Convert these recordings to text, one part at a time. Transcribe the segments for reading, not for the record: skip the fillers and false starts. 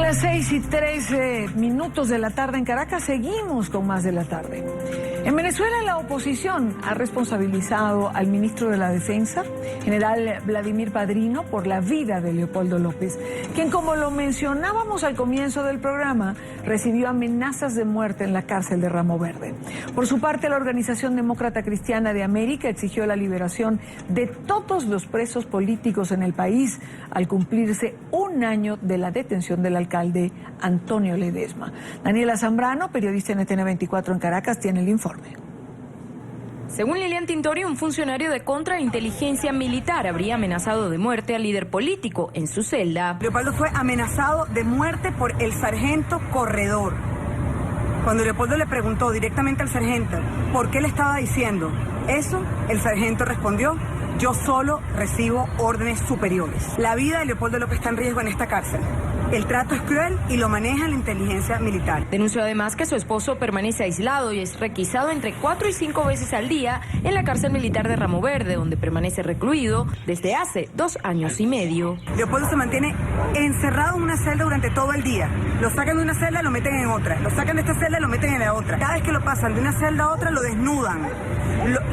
Las 6:13 de la tarde en Caracas, seguimos con más de la tarde. En Venezuela, la oposición ha responsabilizado al ministro de la Defensa, general Vladimir Padrino, por la vida de Leopoldo López, quien, como lo mencionábamos al comienzo del programa, recibió amenazas de muerte en la cárcel de Ramo Verde. Por su parte, la Organización Demócrata Cristiana de América exigió la liberación de todos los presos políticos en el país al cumplirse un año de la detención del alcalde Antonio Ledesma. Daniela Zambrano, periodista en NTN24 en Caracas, tiene el informe. Según Lilian Tintori, un funcionario de contrainteligencia militar habría amenazado de muerte al líder político en su celda. Leopoldo fue amenazado de muerte por el sargento Corredor. Cuando Leopoldo le preguntó directamente al sargento por qué le estaba diciendo eso, el sargento respondió: yo solo recibo órdenes superiores. La vida de Leopoldo López está en riesgo en esta cárcel. El trato es cruel y lo maneja la inteligencia militar. Denunció además que su esposo permanece aislado y es requisado entre 4 y 5 veces al día en la cárcel militar de Ramo Verde, donde permanece recluido desde hace 2 años y medio. Leopoldo se mantiene encerrado en una celda durante todo el día. Lo sacan de una celda, lo meten en otra. Lo sacan de esta celda, lo meten en la otra. Cada vez que lo pasan de una celda a otra, lo desnudan.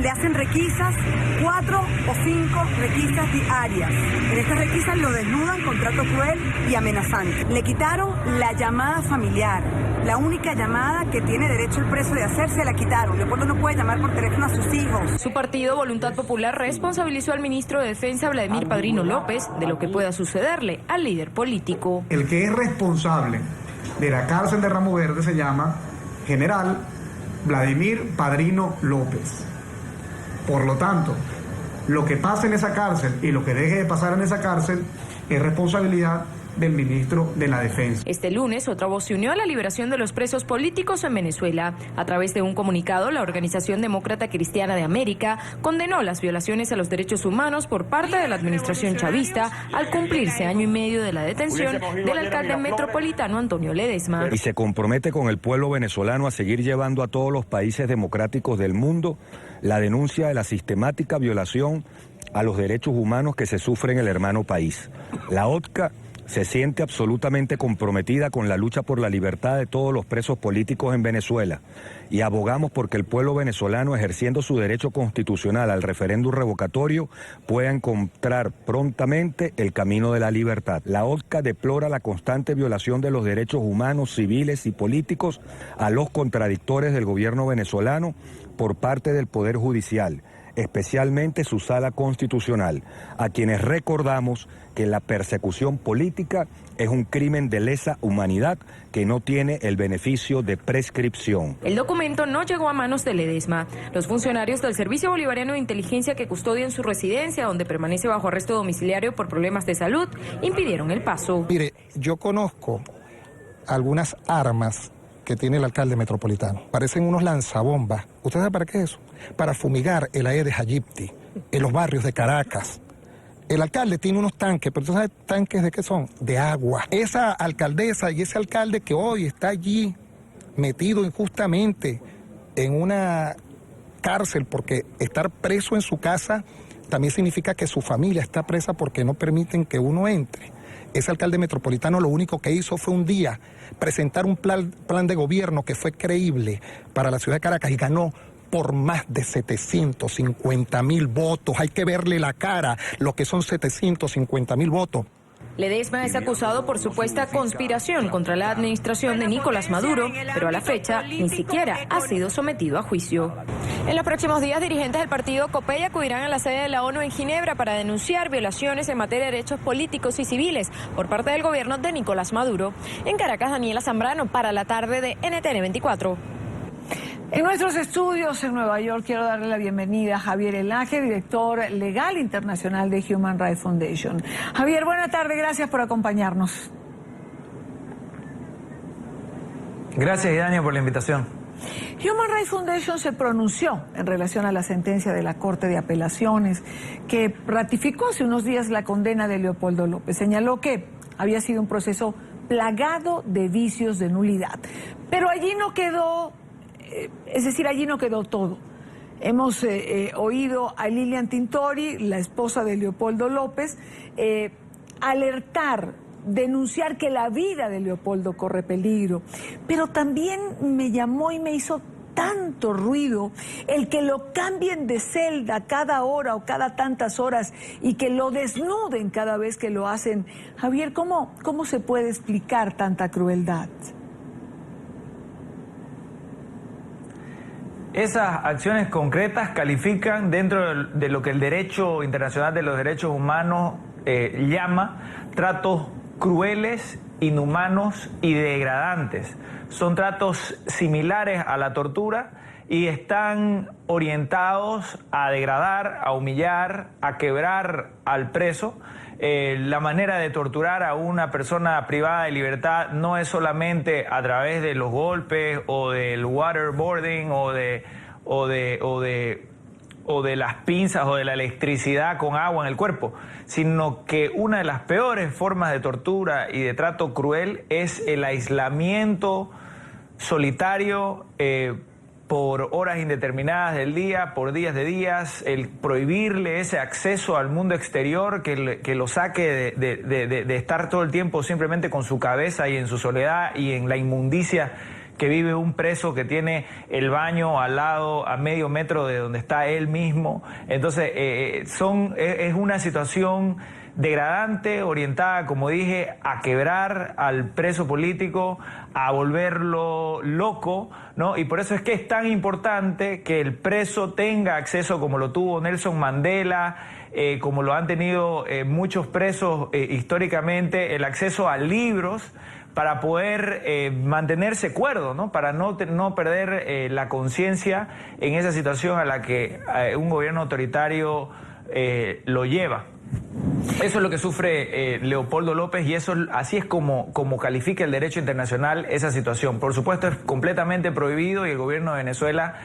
Le hacen requisas, 4 o 5 requisas diarias. En estas requisas lo desnudan con trato cruel y amenazante. Le quitaron la llamada familiar. La única llamada que tiene derecho el preso de hacer, se la quitaron. Leopoldo no puede llamar por teléfono a sus hijos. Su partido, Voluntad Popular, responsabilizó al ministro de Defensa, Vladimir Padrino López, de lo que pueda sucederle al líder político. El que es responsable de la cárcel de Ramo Verde se llama general Vladimir Padrino López. Por lo tanto, lo que pase en esa cárcel y lo que deje de pasar en esa cárcel es responsabilidad del ministro de la Defensa. Este lunes, otra voz se unió a la liberación de los presos políticos en Venezuela. A través de un comunicado, la Organización Demócrata Cristiana de América condenó las violaciones a los derechos humanos por parte de la administración chavista al cumplirse año y medio de la detención del alcalde metropolitano Antonio Ledesma. Y se compromete con el pueblo venezolano a seguir llevando a todos los países democráticos del mundo la denuncia de la sistemática violación a los derechos humanos que se sufre en el hermano país. La ODCA se siente absolutamente comprometida con la lucha por la libertad de todos los presos políticos en Venezuela y abogamos porque el pueblo venezolano, ejerciendo su derecho constitucional al referéndum revocatorio, pueda encontrar prontamente el camino de la libertad. La ODCA deplora la constante violación de los derechos humanos, civiles y políticos a los contradictores del gobierno venezolano por parte del Poder Judicial, especialmente su Sala Constitucional, a quienes recordamos que la persecución política es un crimen de lesa humanidad que no tiene el beneficio de prescripción. El documento no llegó a manos de Ledesma. Los funcionarios del Servicio Bolivariano de Inteligencia que custodian su residencia, donde permanece bajo arresto domiciliario por problemas de salud, impidieron el paso. Mire, yo conozco algunas armas que tiene el alcalde metropolitano. Parecen unos lanzabombas. ¿Usted sabe para qué es eso? Para fumigar el Aedes aegypti en los barrios de Caracas. El alcalde tiene unos tanques, pero ¿tú sabes tanques de qué son? De agua. Esa alcaldesa y ese alcalde que hoy está allí metido injustamente en una cárcel porque estar preso en su casa también significa que su familia está presa porque no permiten que uno entre. Ese alcalde metropolitano lo único que hizo fue un día presentar un plan de gobierno que fue creíble para la ciudad de Caracas y ganó por más de 750.000 votos. Hay que verle la cara lo que son 750.000 votos. Ledesma es acusado por supuesta conspiración contra la administración de Nicolás Maduro, pero a la fecha ni siquiera ha sido sometido a juicio. En los próximos días, dirigentes del partido COPEI acudirán a la sede de la ONU en Ginebra para denunciar violaciones en materia de derechos políticos y civiles por parte del gobierno de Nicolás Maduro. En Caracas, Daniela Zambrano para la tarde de NTN24. En nuestros estudios en Nueva York quiero darle la bienvenida a Javier Elaje, director legal internacional de Human Rights Foundation. Javier, buena tarde, gracias por acompañarnos. Gracias, Idania, por la invitación. Human Rights Foundation se pronunció en relación a la sentencia de la Corte de Apelaciones que ratificó hace unos días la condena de Leopoldo López. Señaló que había sido un proceso plagado de vicios de nulidad. Pero allí no quedó, allí no quedó todo. Hemos oído a Lilian Tintori, la esposa de Leopoldo López, alertar denunciar que la vida de Leopoldo corre peligro. Pero también me llamó y me hizo tanto ruido el que lo cambien de celda cada hora o cada tantas horas y que lo desnuden cada vez que lo hacen. Javier, ¿cómo se puede explicar tanta crueldad? Esas acciones concretas califican dentro de lo que el derecho internacional de los derechos humanos llama tratos crueles, inhumanos y degradantes. Son tratos similares a la tortura y están orientados a degradar, a humillar, a quebrar al preso. La manera de torturar a una persona privada de libertad no es solamente a través de los golpes o del waterboarding o de las pinzas o de la electricidad con agua en el cuerpo, sino que una de las peores formas de tortura y de trato cruel es el aislamiento solitario por horas indeterminadas del día, por días de días, el prohibirle ese acceso al mundo exterior que lo saque de estar todo el tiempo simplemente con su cabeza y en su soledad y en la inmundicia que vive un preso que tiene el baño al lado, a medio metro de donde está él mismo. Entonces, es una situación degradante, orientada, como dije, a quebrar al preso político, a volverlo loco, ¿no? Y por eso es que es tan importante que el preso tenga acceso, como lo tuvo Nelson Mandela, como lo han tenido muchos presos históricamente, el acceso a libros, para poder mantenerse cuerdo, ¿no? Para no perder la conciencia en esa situación a la que un gobierno autoritario lo lleva. Eso es lo que sufre Leopoldo López y así es como califica el derecho internacional esa situación. Por supuesto es completamente prohibido y el gobierno de Venezuela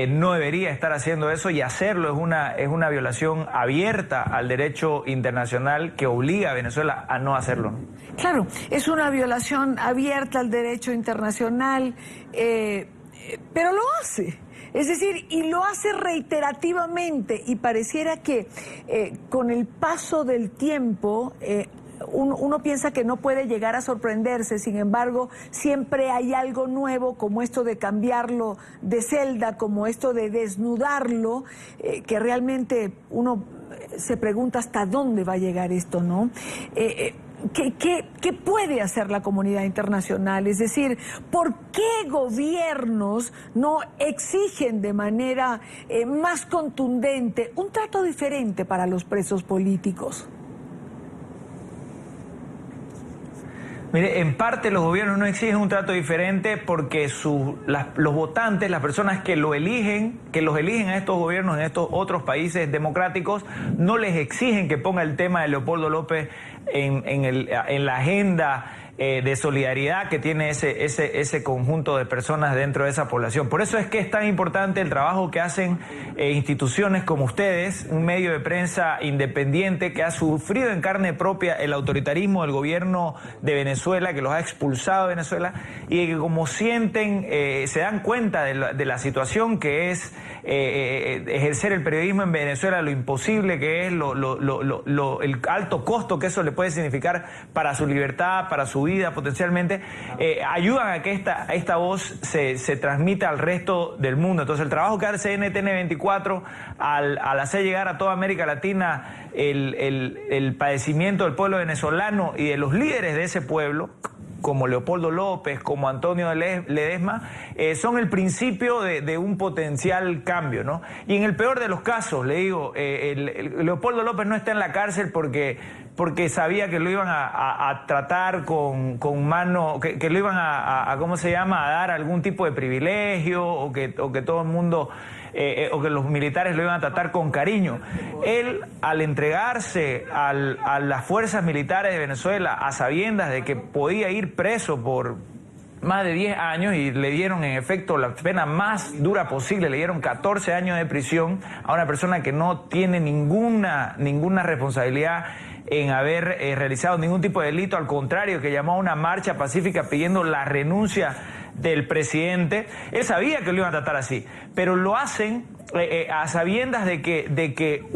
no debería estar haciendo eso, y hacerlo es una violación abierta al derecho internacional que obliga a Venezuela a no hacerlo. Claro, es una violación abierta al derecho internacional, pero lo hace. Es decir, y lo hace reiterativamente, y pareciera que con el paso del tiempo uno piensa que no puede llegar a sorprenderse. Sin embargo, siempre hay algo nuevo, como esto de cambiarlo de celda, como esto de desnudarlo, que realmente uno se pregunta hasta dónde va a llegar esto, ¿no? ¿Qué puede hacer la comunidad internacional? Es decir, ¿por qué gobiernos no exigen de manera más contundente un trato diferente para los presos políticos? Mire, en parte los gobiernos no exigen un trato diferente porque los votantes, las personas que los eligen a estos gobiernos en estos otros países democráticos, no les exigen que ponga el tema de Leopoldo López en la agenda de solidaridad que tiene ese conjunto de personas dentro de esa población. Por eso es que es tan importante el trabajo que hacen instituciones como ustedes, un medio de prensa independiente que ha sufrido en carne propia el autoritarismo del gobierno de Venezuela, que los ha expulsado de Venezuela, y que como sienten, se dan cuenta de la situación que es ejercer el periodismo en Venezuela, lo imposible que es, el alto costo que eso le puede significar para su libertad, para su vida potencialmente, ayudan a que esta voz se transmita al resto del mundo. Entonces el trabajo que hace NTN24 al hacer llegar a toda América Latina el padecimiento del pueblo venezolano y de los líderes de ese pueblo, como Leopoldo López, como Antonio Ledesma, son el principio de un potencial cambio, ¿no? Y en el peor de los casos, le digo, Leopoldo López no está en la cárcel porque sabía que lo iban a tratar con mano, que lo iban a ¿cómo se llama?, a dar algún tipo de privilegio, o que todo el mundo, o que los militares lo iban a tratar con cariño. Él, al entregarse a las fuerzas militares de Venezuela, a sabiendas de que podía ir preso por más de 10 años, y le dieron en efecto la pena más dura posible, le dieron 14 años de prisión a una persona que no tiene ninguna responsabilidad en haber realizado ningún tipo de delito, al contrario, que llamó a una marcha pacífica pidiendo la renuncia del presidente. Él sabía que lo iban a tratar así, pero lo hacen a sabiendas de que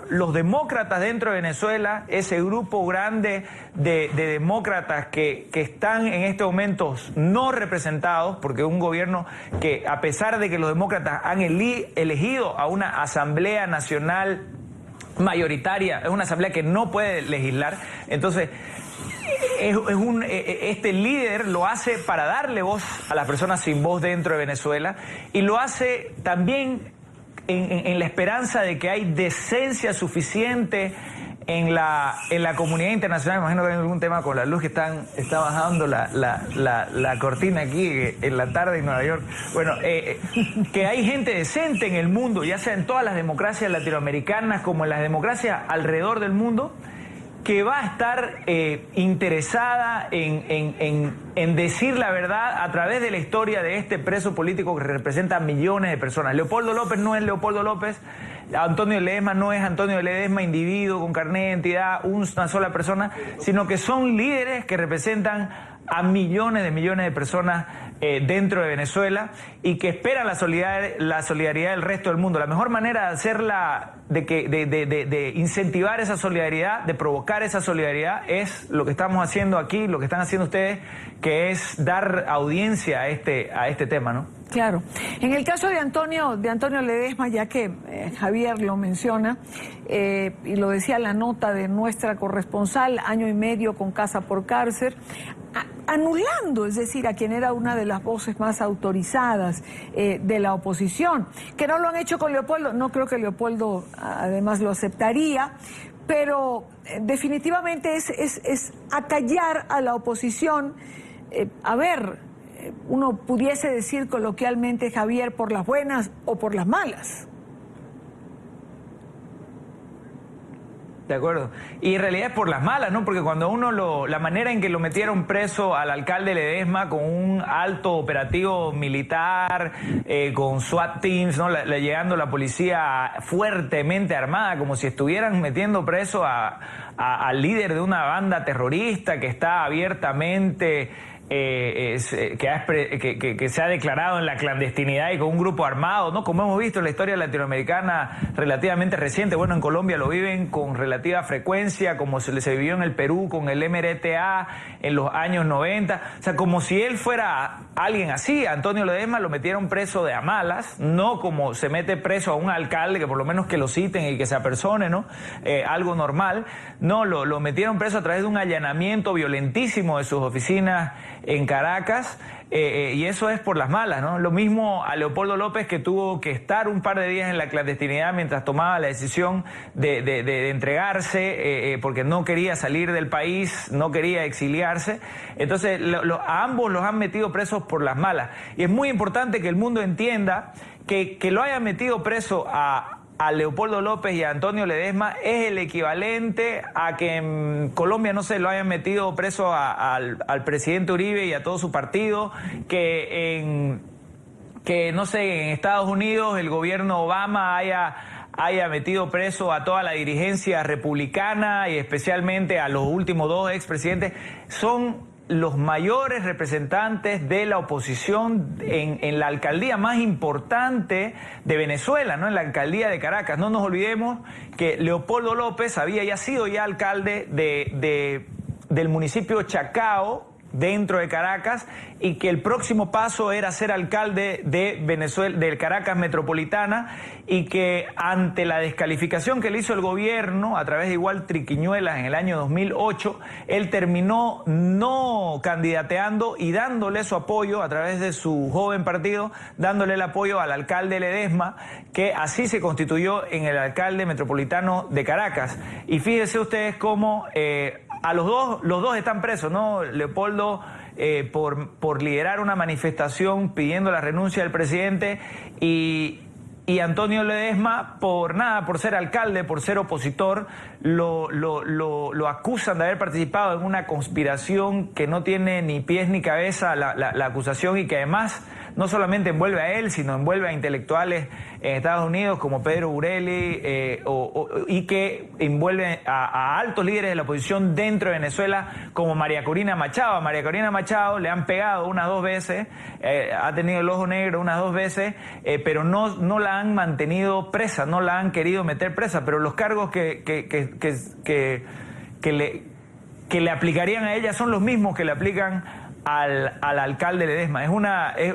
los demócratas dentro de Venezuela, ese grupo grande de demócratas que están en estos momentos no representados, porque un gobierno que, a pesar de que los demócratas han elegido a una Asamblea Nacional mayoritaria, es una asamblea que no puede legislar, entonces este líder lo hace para darle voz a las personas sin voz dentro de Venezuela, y lo hace también en la esperanza de que hay decencia suficiente en la comunidad internacional. Imagino que hay algún tema con la luz que está bajando la cortina aquí en la tarde en Nueva York. Bueno, que hay gente decente en el mundo, ya sea en todas las democracias latinoamericanas como en las democracias alrededor del mundo, que va a estar interesada en decir la verdad a través de la historia de este preso político que representa a millones de personas. Leopoldo López no es Leopoldo López, Antonio Ledesma no es Antonio Ledesma, individuo con carnet de identidad, una sola persona, sino que son líderes que representan a millones de personas dentro de Venezuela y que esperan la solidaridad del resto del mundo. La mejor manera de hacerla, de incentivar esa solidaridad, de provocar esa solidaridad, es lo que estamos haciendo aquí, lo que están haciendo ustedes, que es dar audiencia a este tema, ¿no? Claro. En el caso de Antonio Ledesma, ya que Javier lo menciona, y lo decía la nota de nuestra corresponsal, 1 año y medio con casa por cárcel, anulando, es decir, a quien era una de las voces más autorizadas de la oposición, que no lo han hecho con Leopoldo. No creo que Leopoldo además lo aceptaría, pero definitivamente es acallar a la oposición. Uno pudiese decir coloquialmente, Javier, por las buenas o por las malas. De acuerdo. Y en realidad es por las malas, ¿no? Porque cuando la manera en que lo metieron preso al alcalde Ledesma con un alto operativo militar, con SWAT teams, ¿no? Llegando la policía fuertemente armada, como si estuvieran metiendo preso al líder de una banda terrorista que está abiertamente que se ha declarado en la clandestinidad y con un grupo armado, ¿no? Como hemos visto en la historia latinoamericana relativamente reciente. Bueno, en Colombia lo viven con relativa frecuencia, como se vivió en el Perú con el MRTA en los años 90. O sea, como si él fuera alguien así. A Antonio Ledesma lo metieron preso de a malas, no como se mete preso a un alcalde, que por lo menos que lo citen y que se apersone, ¿no? Algo normal. No, lo metieron preso a través de un allanamiento violentísimo de sus oficinas en Caracas, y eso es por las malas, ¿no? Lo mismo a Leopoldo López, que tuvo que estar un par de días en la clandestinidad mientras tomaba la decisión de entregarse, porque no quería salir del país, no quería exiliarse. Entonces a ambos los han metido presos por las malas, y es muy importante que el mundo entienda que lo hayan metido preso a Leopoldo López y a Antonio Ledesma es el equivalente a que en Colombia, no sé, lo hayan metido preso al presidente Uribe y a todo su partido, que no sé, en Estados Unidos el gobierno Obama haya metido preso a toda la dirigencia republicana y especialmente a los últimos 2 expresidentes. Son los mayores representantes de la oposición en la alcaldía más importante de Venezuela, ¿no? En la alcaldía de Caracas. No nos olvidemos que Leopoldo López había ya sido alcalde del municipio Chacao, dentro de Caracas, y que el próximo paso era ser alcalde de Venezuela, de Caracas metropolitana, y que ante la descalificación que le hizo el gobierno a través de igual triquiñuelas en el año 2008, él terminó no candidateando y dándole su apoyo a través de su joven partido, dándole el apoyo al alcalde Ledesma, que así se constituyó en el alcalde metropolitano de Caracas. Y fíjense ustedes cómo a los dos están presos, ¿no? Leopoldo por liderar una manifestación pidiendo la renuncia del presidente, y Antonio Ledesma por ser alcalde, por ser opositor, lo acusan de haber participado en una conspiración que no tiene ni pies ni cabeza la acusación, y que además no solamente envuelve a él, sino envuelve a intelectuales en Estados Unidos como Pedro Burelli y que envuelve a altos líderes de la oposición dentro de Venezuela como María Corina Machado. A María Corina Machado le han pegado unas 2 veces, ha tenido el ojo negro unas 2 veces, pero no la han mantenido presa, no la han querido meter presa, pero los cargos que le aplicarían a ella son los mismos que le aplican al alcalde Ledesma. Es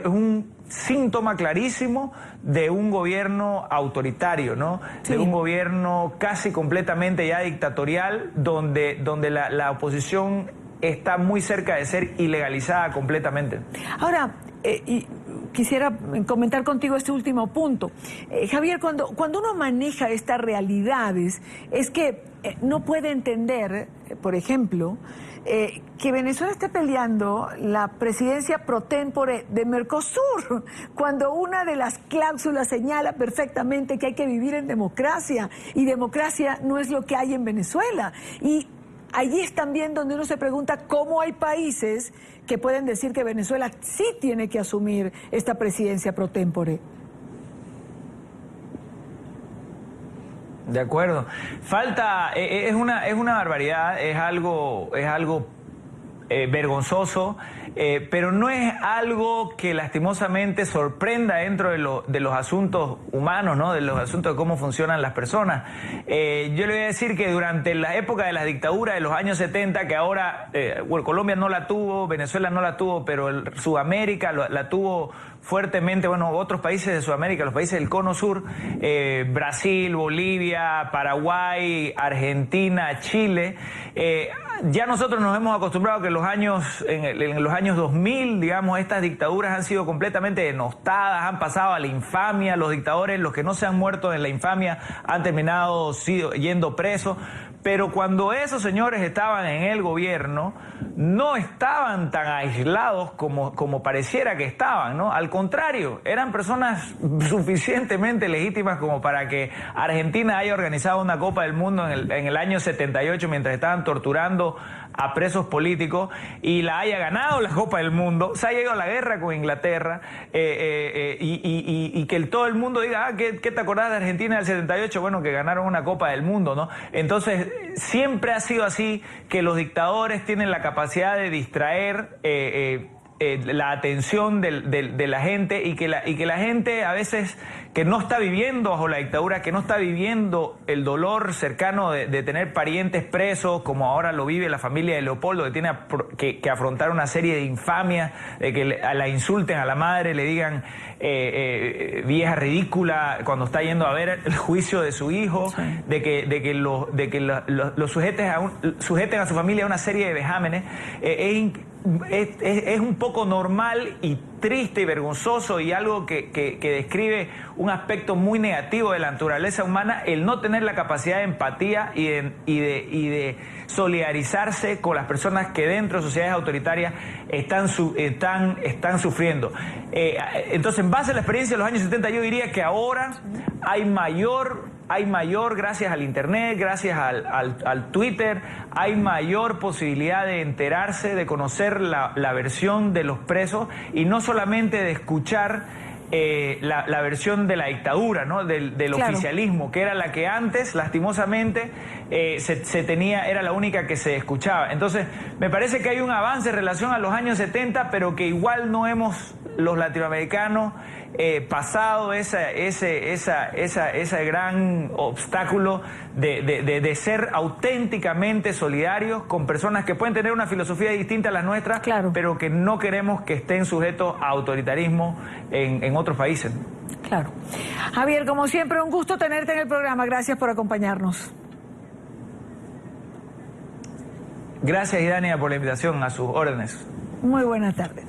un síntoma clarísimo de un gobierno autoritario, ¿no? Sí. De un gobierno casi completamente ya dictatorial, donde la oposición está muy cerca de ser ilegalizada completamente. Ahora, quisiera comentar contigo este último punto. Javier, cuando uno maneja estas realidades, es que no puede entender, por ejemplo, que Venezuela esté peleando la presidencia pro tempore de Mercosur, cuando una de las cláusulas señala perfectamente que hay que vivir en democracia, y democracia no es lo que hay en Venezuela. Y allí es también donde uno se pregunta cómo hay países que pueden decir que Venezuela sí tiene que asumir esta presidencia pro tempore. De acuerdo. Falta, es una barbaridad, es algo vergonzoso, pero no es algo que lastimosamente sorprenda dentro de los asuntos humanos, ¿no? De los asuntos de cómo funcionan las personas. Yo le voy a decir que durante la época de la dictadura de los años 70, que ahora Colombia no la tuvo, Venezuela no la tuvo, pero Sudamérica la tuvo fuertemente, bueno, otros países de Sudamérica, los países del Cono Sur, Brasil, Bolivia, Paraguay, Argentina, Chile, ya nosotros nos hemos acostumbrado que en los años 2000, digamos, estas dictaduras han sido completamente denostadas, han pasado a la infamia, los dictadores, los que no se han muerto en la infamia, han terminado yendo presos. Pero cuando esos señores estaban en el gobierno, no estaban tan aislados como pareciera que estaban, ¿no? Al contrario, eran personas suficientemente legítimas como para que Argentina haya organizado una Copa del Mundo en el año 78 mientras estaban torturando a presos políticos y la haya ganado la Copa del Mundo, se haya ido a la guerra con Inglaterra y que todo el mundo diga, ¿qué te acordás de Argentina del 78? Bueno, que ganaron una Copa del Mundo, ¿no? Entonces, siempre ha sido así, que los dictadores tienen la capacidad de distraer la atención de la gente y que la gente a veces que no está viviendo bajo la dictadura, que no está viviendo el dolor cercano de tener parientes presos, como ahora lo vive la familia de Leopoldo, que tiene que afrontar una serie de infamias, de que la insulten a la madre, le digan vieja ridícula cuando está yendo a ver el juicio de su hijo, sí. de que los sujeten a su familia a una serie de vejámenes. Es un poco normal y triste y vergonzoso y algo que describe un aspecto muy negativo de la naturaleza humana, el no tener la capacidad de empatía y de solidarizarse con las personas que dentro de sociedades autoritarias están sufriendo. Entonces, en base a la experiencia de los años 70, yo diría que ahora hay mayor, gracias al Internet, gracias al Twitter, hay mayor posibilidad de enterarse, de conocer la versión de los presos y no solamente de escuchar la versión de la dictadura, ¿no? Del claro. Oficialismo, que era la que antes, lastimosamente, se tenía, era la única que se escuchaba. Entonces, me parece que hay un avance en relación a los años 70, pero que igual no hemos, los latinoamericanos, pasado ese gran obstáculo de ser auténticamente solidarios con personas que pueden tener una filosofía distinta a la nuestra, claro. Pero que no queremos que estén sujetos a autoritarismo en otros países. Claro. Javier, como siempre, un gusto tenerte en el programa. Gracias por acompañarnos. Gracias, Idania, por la invitación, a sus órdenes. Muy buena tarde.